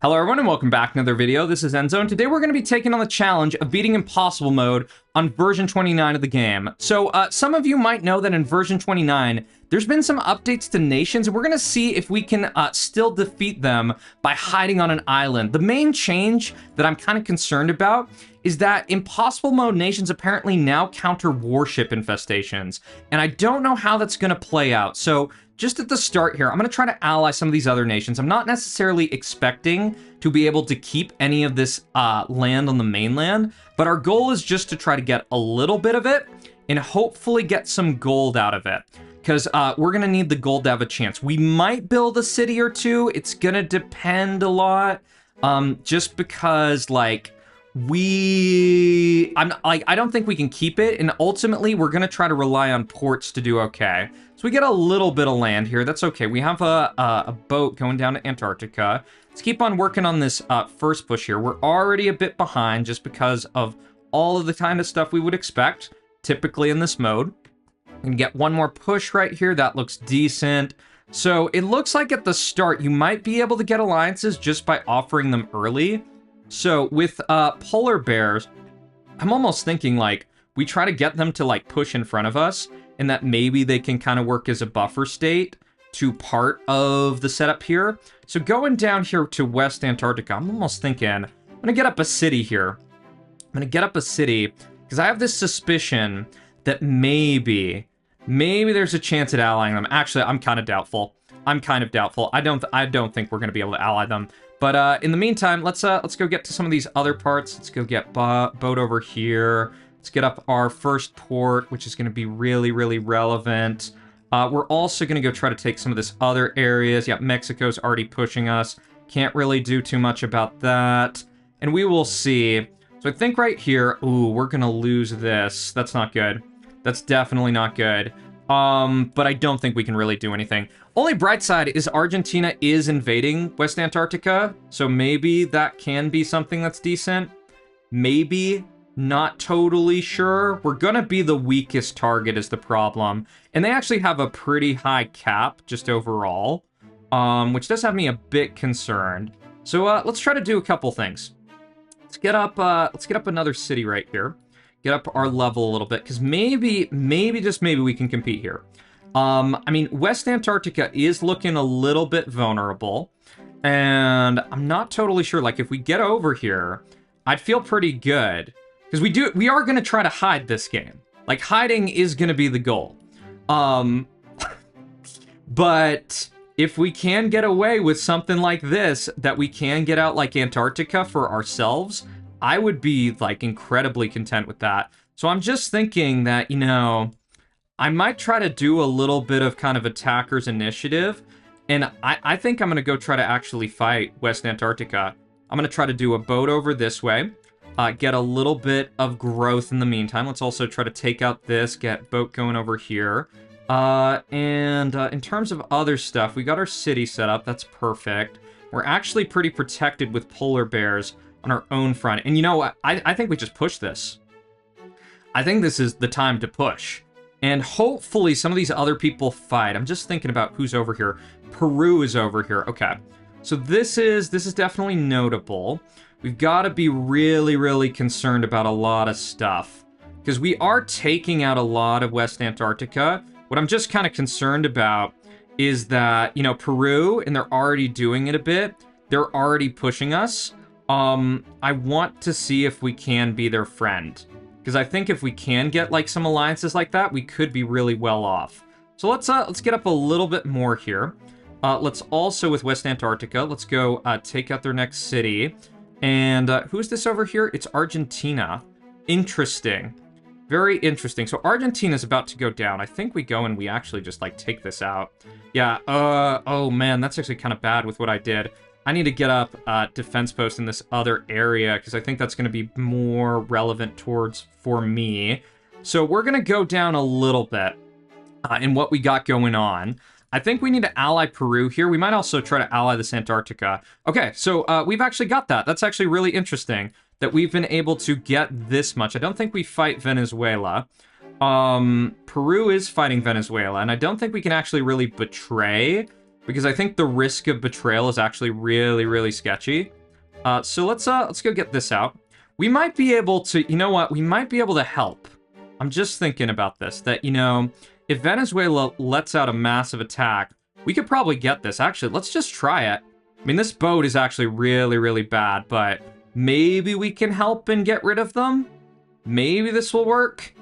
Hello everyone and welcome back to another video. This is Enzo, and today we're going to be taking on the challenge of beating impossible mode on version 29 of the game. So some of you might know that in version 29, there's been some updates to nations, and we're going to see if we can still defeat them by hiding on an island. The main change that I'm kind of concerned about is that impossible mode nations apparently now counter warship infestations, and I don't know how that's going to play out. So just at the start here, I'm going to try to ally some of these other nations. I'm not necessarily expecting to be able to keep any of this land on the mainland, but our goal is just to try to get a little bit of it and hopefully get some gold out of it, because we're going to need the gold to have a chance. We might build a city or two. It's going to depend a lot, just because, like, I don't think we can keep it, and ultimately we're going to try to rely on ports to do okay. So we get a little bit of land here. That's okay. We have a boat going down to Antarctica. Let's keep on working on this first push here. We're already a bit behind just because of all of the kind of stuff we would expect typically in this mode. And get one more push right here. That looks decent. So it looks like at the start you might be able to get alliances just by offering them early. So with polar bears, I'm almost thinking like we try to get them to like push in front of us, and that maybe they can kind of work as a buffer state to part of the setup here. So going down here to West Antarctica, I'm almost thinking I'm gonna get up a city here. I'm gonna get up a city because I have this suspicion that maybe there's a chance at allying them. Actually, I'm kind of doubtful. I don't think we're gonna be able to ally them. But in the meantime, let's go get to some of these other parts. Let's go get boat over here. Let's get up our first port, which is going to be really, really relevant. We're also going to go try to take some of this other areas. Yeah, Mexico's already pushing us. Can't really do too much about that. And we will see. So I think right here, ooh, we're going to lose this. That's not good. That's definitely not good. But I don't think we can really do anything. Only bright side is Argentina is invading West Antarctica, so maybe that can be something that's decent. Maybe. Not totally sure. We're gonna be the weakest target is the problem. And they actually have a pretty high cap, just overall, which does have me a bit concerned. So let's try to do a couple things. Let's get up another city right here. Get up our level a little bit, because maybe, just maybe we can compete here. I mean, West Antarctica is looking a little bit vulnerable, and I'm not totally sure. Like, if we get over here, I'd feel pretty good, because we are going to try to hide this game. Like, hiding is going to be the goal. But if we can get away with something like this, that we can get out like Antarctica for ourselves, I would be, like, incredibly content with that. So I'm just thinking that, you know, I might try to do a little bit of kind of attacker's initiative, and I think I'm going to go try to actually fight West Antarctica. I'm going to try to do a boat over this way, get a little bit of growth in the meantime. Let's also try to take out this, get boat going over here. And in terms of other stuff, we got our city set up. That's perfect. We're actually pretty protected with polar bears on our own front. And you know what? I think we just push this. I think this is the time to push. And hopefully some of these other people fight. I'm just thinking about who's over here. Peru is over here. Okay. So this is definitely notable. We've got to be really, really concerned about a lot of stuff, because we are taking out a lot of West Antarctica. What I'm just kind of concerned about is that, you know, Peru, and they're already doing it a bit. They're already pushing us. I want to see if we can be their friend, because I think if we can get like some alliances like that, we could be really well off. So let's get up a little bit more here. Let's also, with West Antarctica, let's go take out their next city. And who's this over here? It's Argentina. Interesting. Very interesting. So Argentina's about to go down. I think we go and we actually just, like, take this out. Yeah, oh man, that's actually kind of bad with what I did. I need to get up defense post in this other area, because I think that's going to be more relevant for me. So we're going to go down a little bit in what we got going on. I think we need to ally Peru here. We might also try to ally this Antarctica. Okay, so we've actually got that. That's actually really interesting that we've been able to get this much. I don't think we fight Venezuela. Peru is fighting Venezuela, and I don't think we can actually really betray because I think the risk of betrayal is actually really, really sketchy. So let's go get this out. We might be able to, you know what? We might be able to help. I'm just thinking about this, that, you know, if Venezuela lets out a massive attack, we could probably get this. Actually, let's just try it. I mean, this boat is actually really, really bad, but maybe we can help and get rid of them? Maybe this will work?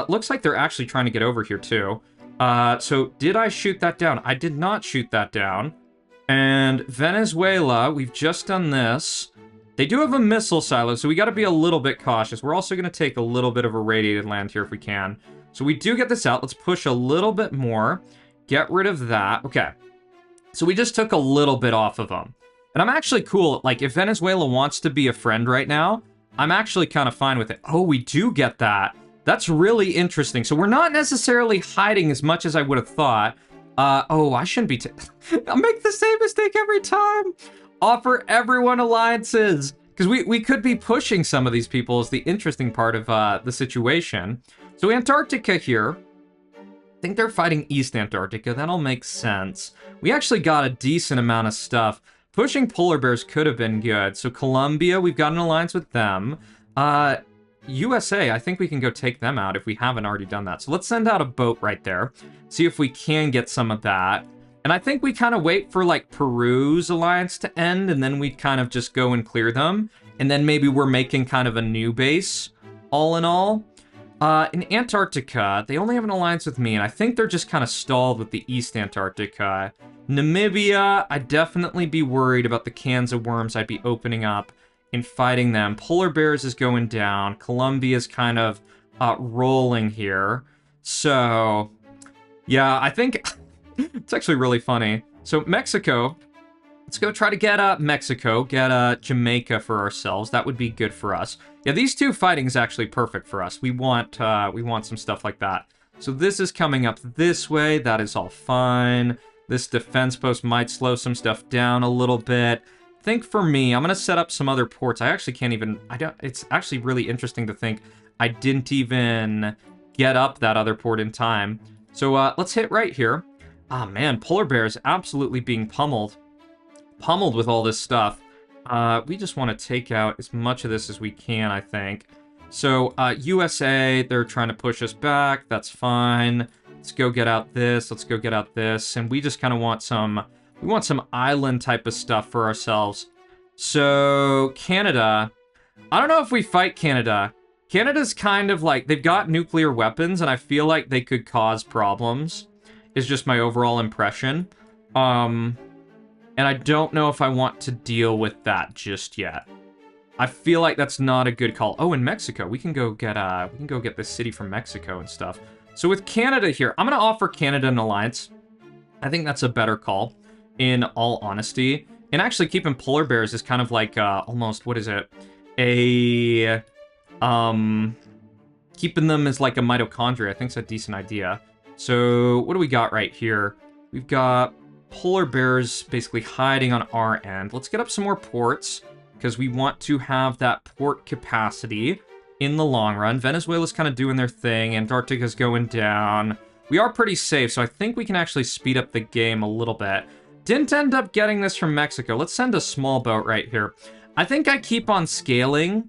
Looks like they're actually trying to get over here, too. So did I shoot that down? I did not shoot that down. And Venezuela, we've just done this. They do have a missile silo, so we got to be a little bit cautious. We're also going to take a little bit of a radiated land here if we can. So we do get this out. Let's push a little bit more. Get rid of that. Okay. So we just took a little bit off of them. And I'm actually cool. Like, if Venezuela wants to be a friend right now, I'm actually kind of fine with it. Oh, we do get that. That's really interesting. So we're not necessarily hiding as much as I would have thought. Oh, I shouldn't be... I'll make the same mistake every time. Offer everyone alliances. Because we could be pushing some of these people is the interesting part of the situation. So Antarctica here. I think they're fighting East Antarctica. That'll make sense. We actually got a decent amount of stuff. Pushing polar bears could have been good. So Colombia, we've got an alliance with them. USA, I think we can go take them out if we haven't already done that. So let's send out a boat right there. See if we can get some of that. And I think we kind of wait for, like, Peru's alliance to end, and then we kind of just go and clear them. And then maybe we're making kind of a new base, all in all. In Antarctica, they only have an alliance with me, and I think they're just kind of stalled with the East Antarctica. Namibia, I'd definitely be worried about the cans of worms I'd be opening up in fighting them. Polar bears is going down. Colombia's kind of rolling here. So, yeah, I think... It's actually really funny. So Mexico, let's go try to get Mexico, get Jamaica for ourselves. That would be good for us. Yeah, these two fighting is actually perfect for us. We want some stuff like that. So this is coming up this way. That is all fine. This defense post might slow some stuff down a little bit. I think for me, I'm gonna set up some other ports. I actually can't even. It's actually really interesting to think I didn't even get up that other port in time. So let's hit right here. Ah, man, polar bears absolutely being pummeled. Pummeled with all this stuff. We just want to take out as much of this as we can, I think. So, USA, they're trying to push us back. That's fine. Let's go get out this. Let's go get out this. And we just kind of want some... We want some island type of stuff for ourselves. So, Canada. I don't know if we fight Canada. Canada's kind of like... They've got nuclear weapons, and I feel like they could cause problems. Is just my overall impression. And I don't know if I want to deal with that just yet. I feel like that's not a good call. Oh, in Mexico, we can go get this city from Mexico and stuff. So with Canada here, I'm gonna offer Canada an alliance. I think that's a better call, in all honesty. And actually keeping polar bears is kind of like almost, what is it? Keeping them as like a mitochondria, I think it's a decent idea. So what do we got right here? We've got polar bears basically hiding on our end. Let's get up some more ports because we want to have that port capacity in the long run. Venezuela's kind of doing their thing. Antarctica's going down. We are pretty safe, so I think we can actually speed up the game a little bit. Didn't end up getting this from Mexico. Let's send a small boat right here. I think I keep on scaling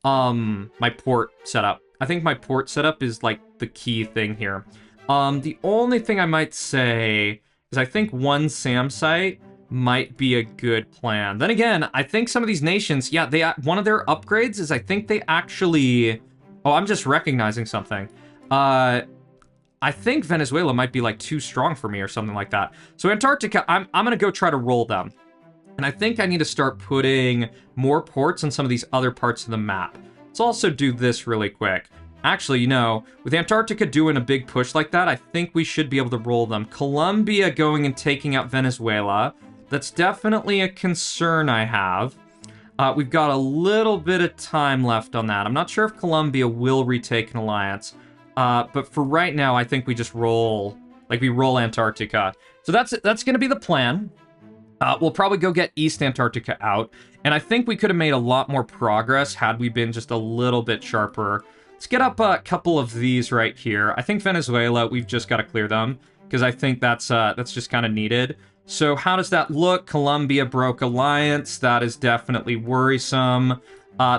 my port setup. I think my port setup is like the key thing here. The only thing I might say is I think one SAM site might be a good plan. Then again, I think some of these nations, yeah, one of their upgrades is I think they actually... Oh, I'm just recognizing something. I think Venezuela might be like too strong for me or something like that. So Antarctica, I'm gonna go try to roll them. And I think I need to start putting more ports on some of these other parts of the map. Let's also do this really quick. Actually, you know, with Antarctica doing a big push like that, I think we should be able to roll them. Colombia going and taking out Venezuela. That's definitely a concern I have. We've got a little bit of time left on that. I'm not sure if Colombia will retake an alliance. But for right now, I think we just roll, like we roll Antarctica. So that's going to be the plan. We'll probably go get East Antarctica out. And I think we could have made a lot more progress had we been just a little bit sharper. Let's get up a couple of these right here. I think Venezuela, we've just got to clear them because I think that's just kind of needed. So how does that look? Colombia broke alliance. That is definitely worrisome.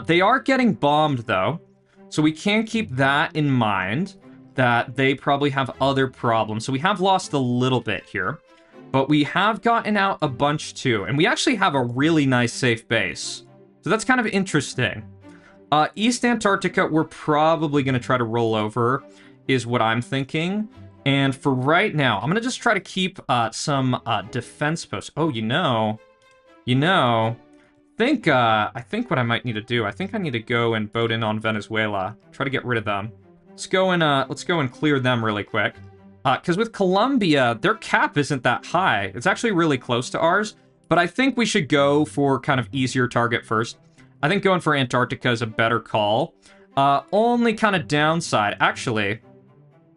They are getting bombed, though. So we can keep that in mind, that they probably have other problems. So we have lost a little bit here. But we have gotten out a bunch, too. And we actually have a really nice safe base. So that's kind of interesting. East Antarctica, we're probably going to try to roll over, is what I'm thinking. And for right now, I'm going to just try to keep some defense posts. Oh, I think what I might need to do, I think I need to go and boat in on Venezuela. Try to get rid of them. Let's go and clear them really quick. Because with Colombia, their cap isn't that high. It's actually really close to ours. But I think we should go for kind of easier target first. I think going for Antarctica is a better call. Only kind of downside, actually,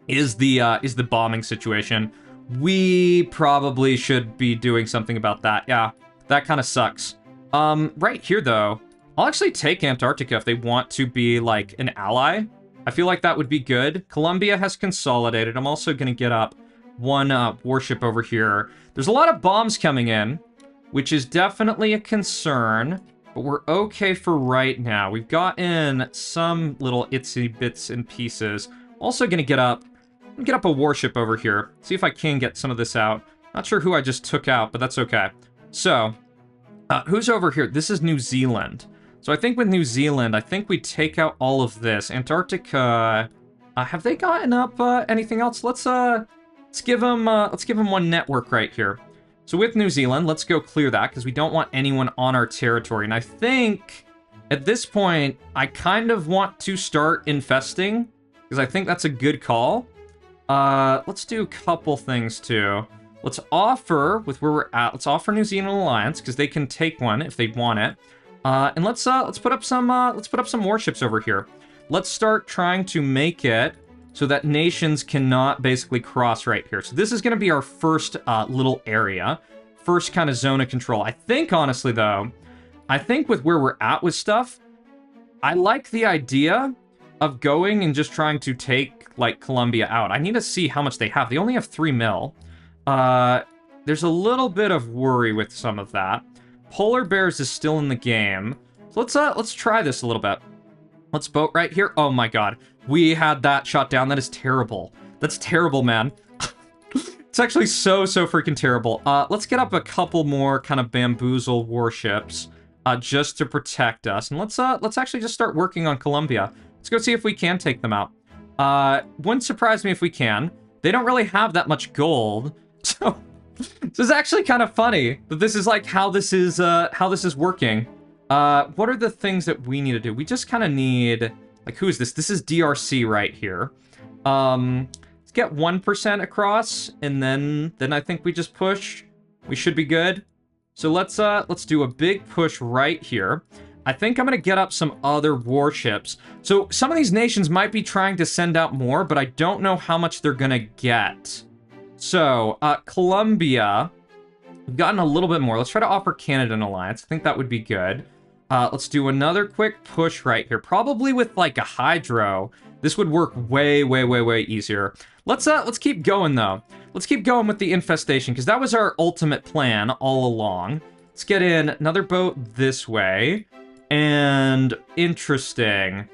is the bombing situation. We probably should be doing something about that. Yeah, that kind of sucks. Right here, though, I'll actually take Antarctica if they want to be, like, an ally. I feel like that would be good. Colombia has consolidated. I'm also going to get up one warship over here. There's a lot of bombs coming in, which is definitely a concern, but we're okay for right now. We've gotten some little itsy bits and pieces. Also going to get up a warship over here. See if I can get some of this out. Not sure who I just took out, but that's okay. So, who's over here? This is New Zealand. So I think with New Zealand, I think we take out all of this. Antarctica, have they gotten up anything else? Let's give them one network right here. So with New Zealand, let's go clear that because we don't want anyone on our territory. And I think at this point, I kind of want to start infesting because I think that's a good call. Let's do a couple things too. Let's offer, with where we're at, let's offer New Zealand alliance because they can take one if they want it. And let's put up some warships over here. Let's start trying to make it so that nations cannot basically cross right here. So this is going to be our first little area, first kind of zone of control. I think, honestly, though, I think with where we're at with stuff, I like the idea of going and just trying to take, like, Colombia out. I need to see how much they have. They only have 3 mil. There's a little bit of worry with some of that. Polar Bears is still in the game. So let's try this a little bit. Let's boat right here. Oh my god. We had that shot down. That is terrible. That's terrible, man. It's actually so freaking terrible. Let's get up a couple more kind of bamboozle warships just to protect us. And let's actually just start working on Colombia. Let's go see if we can take them out. Wouldn't surprise me if we can. They don't really have that much gold. So this is actually kind of funny that this is like how this is working. What are the things that we need to do? We just kind of need, like, who is this? This is DRC right here. Let's get 1% across, and then I think we just push. We should be good. So let's do a big push right here. I think I'm gonna get up some other warships. So some of these nations might be trying to send out more, but I don't know how much they're gonna get. So, Colombia, we've gotten a little bit more. Let's try to offer Canada an alliance. I think that would be good. Let's do another quick push right here. Probably with, like, a hydro. This would work way easier. Let's keep going, though. Let's keep going with the infestation, because that was our ultimate plan all along. Let's get in another boat this way. And interesting.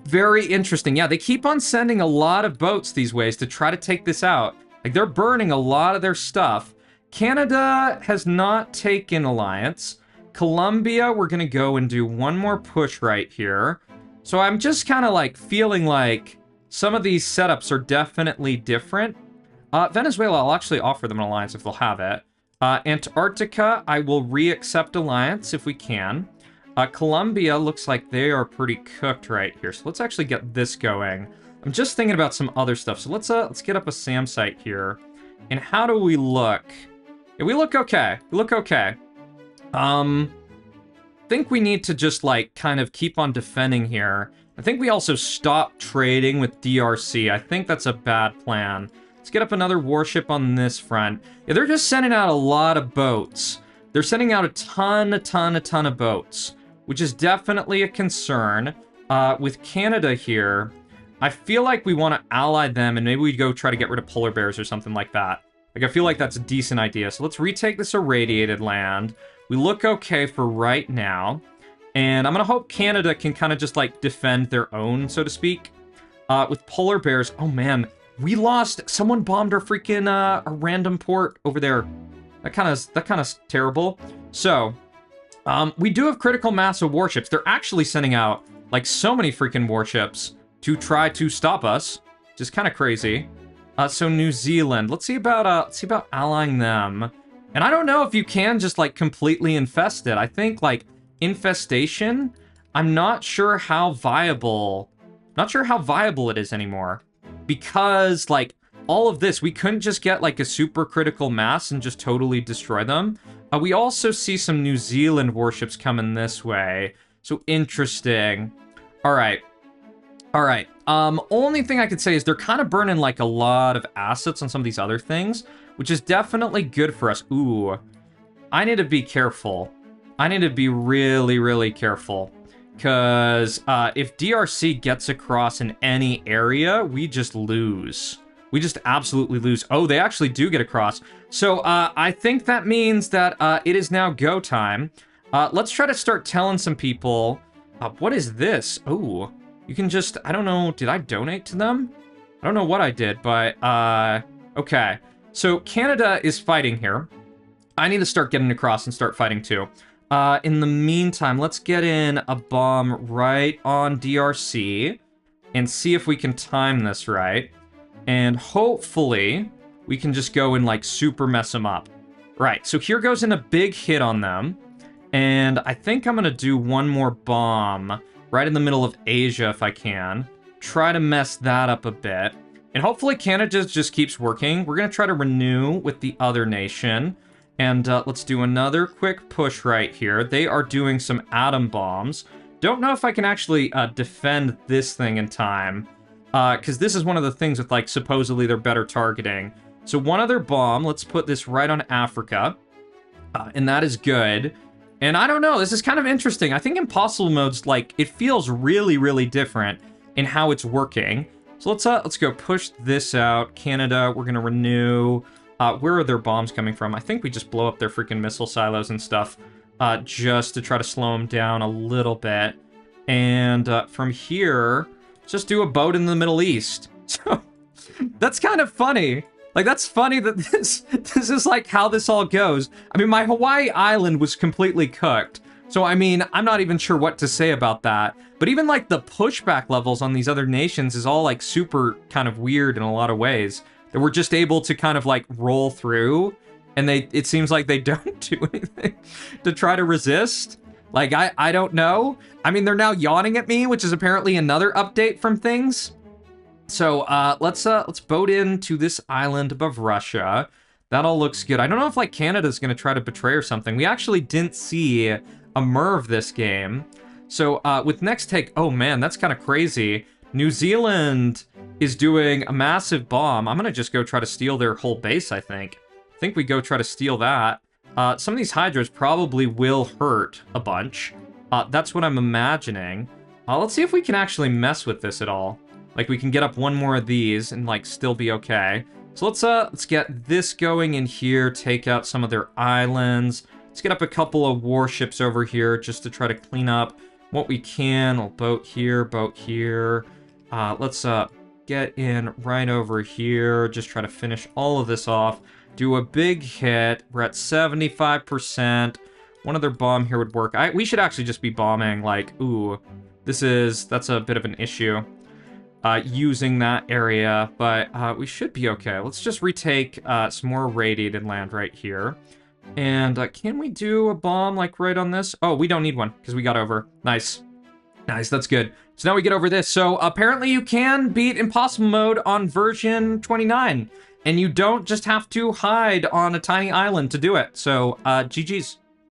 Very interesting. Yeah, they keep on sending a lot of boats these ways to try to take this out. Like, they're burning a lot of their stuff. Canada has not taken alliance. Colombia, we're going to go and do one more push right here. So I'm just kind of, like, feeling like some of these setups are definitely different. Venezuela, I'll actually offer them an alliance if they'll have it. Antarctica, I will re-accept alliance if we can. Colombia looks like they are pretty cooked right here. So let's actually get this going. I'm just thinking about some other stuff. So let's get up a SAM site here. And how do we look? Yeah, we look okay. We look okay. Think we need to just, like, kind of keep on defending here. I think we also stop trading with DRC. I think that's a bad plan. Let's get up another warship on this front. Yeah, they're just sending out a lot of boats. They're sending out a ton of boats, which is definitely a concern. With Canada here, I feel like we want to ally them, and maybe we go try to get rid of polar bears or something like that. Like, I feel like that's a decent idea. So let's retake this irradiated land. We look okay for right now. And I'm gonna hope Canada can kind of just, like, defend their own, so to speak. With polar bears, oh man, we lost. Someone bombed our freaking, a random port over there. That kind of terrible. So, we do have critical mass of warships. They're actually sending out, like, so many freaking warships to try to stop us, which is kind of crazy. So New Zealand, let's see about allying them. And I don't know if you can just, like, completely infest it. I think, like, infestation, I'm not sure how viable it is anymore. Because, like, all of this, we couldn't just get, like, a super critical mass and just totally destroy them. We also see some New Zealand warships coming this way. So interesting. All right. Only thing I could say is they're kind of burning, like, a lot of assets on some of these other things, which is definitely good for us. Ooh, I need to be careful. I need to be really, really careful. Because if DRC gets across in any area, we just lose. We just absolutely lose. Oh, they actually do get across. So I think that means that it is now go time. Let's try to start telling some people. What is this? Oh, you can just, I don't know, did I donate to them? I don't know what I did, but okay. So Canada is fighting here. I need to start getting across and start fighting too. In the meantime, let's get in a bomb right on DRC and see if we can time this right. And hopefully, we can just go and, like, super mess them up. Right, so here goes in a big hit on them. And I think I'm going to do one more bomb right in the middle of Asia if I can. Try to mess that up a bit. And hopefully Canada just keeps working. We're going to try to renew with the other nation. And let's do another quick push right here. They are doing some atom bombs. Don't know if I can actually defend this thing in time. Because this is one of the things with, like, supposedly they're better targeting. So one other bomb, let's put this right on Africa. And that is good. And I don't know, this is kind of interesting. I think Impossible Mode's, like, it feels really, really different in how it's working. So let's go push this out. Canada, we're gonna renew. Where are their bombs coming from? I think we just blow up their freaking missile silos and stuff. Just to try to slow them down a little bit. And from here, just do a boat in the Middle East. So that's kind of funny. Like, that's funny that this is, like, how this all goes. I mean, my Hawaii island was completely cooked. So, I mean, I'm not even sure what to say about that. But even, like, the pushback levels on these other nations is all, like, super kind of weird in a lot of ways. That we're just able to kind of, like, roll through. And it seems like they don't do anything to try to resist. Like, I don't know. I mean, they're now yawning at me, which is apparently another update from things. So, let's boat into this island above Russia. That all looks good. I don't know if, like, Canada's gonna try to betray or something. We actually didn't see a MERV this game. So, with next take, oh man, that's kind of crazy. New Zealand is doing a massive bomb. I'm gonna just go try to steal their whole base, I think. I think we go try to steal that. Some of these hydras probably will hurt a bunch. That's what I'm imagining. Let's see if we can actually mess with this at all. Like, we can get up one more of these and, like, still be okay. So let's get this going in here, take out some of their islands. Let's get up a couple of warships over here just to try to clean up what we can. We'll boat here, boat here. Let's get in right over here, just try to finish all of this off. Do a big hit. We're at 75%. One other bomb here would work. We should actually just be bombing, like, ooh, that's a bit of an issue. Using that area, but we should be okay. Let's just retake some more radiated land right here. And can we do a bomb, like, right on this? Oh, we don't need one, because we got over. Nice. Nice, that's good. So now we get over this. So apparently you can beat Impossible Mode on version 29. And you don't just have to hide on a tiny island to do it. So, GG's.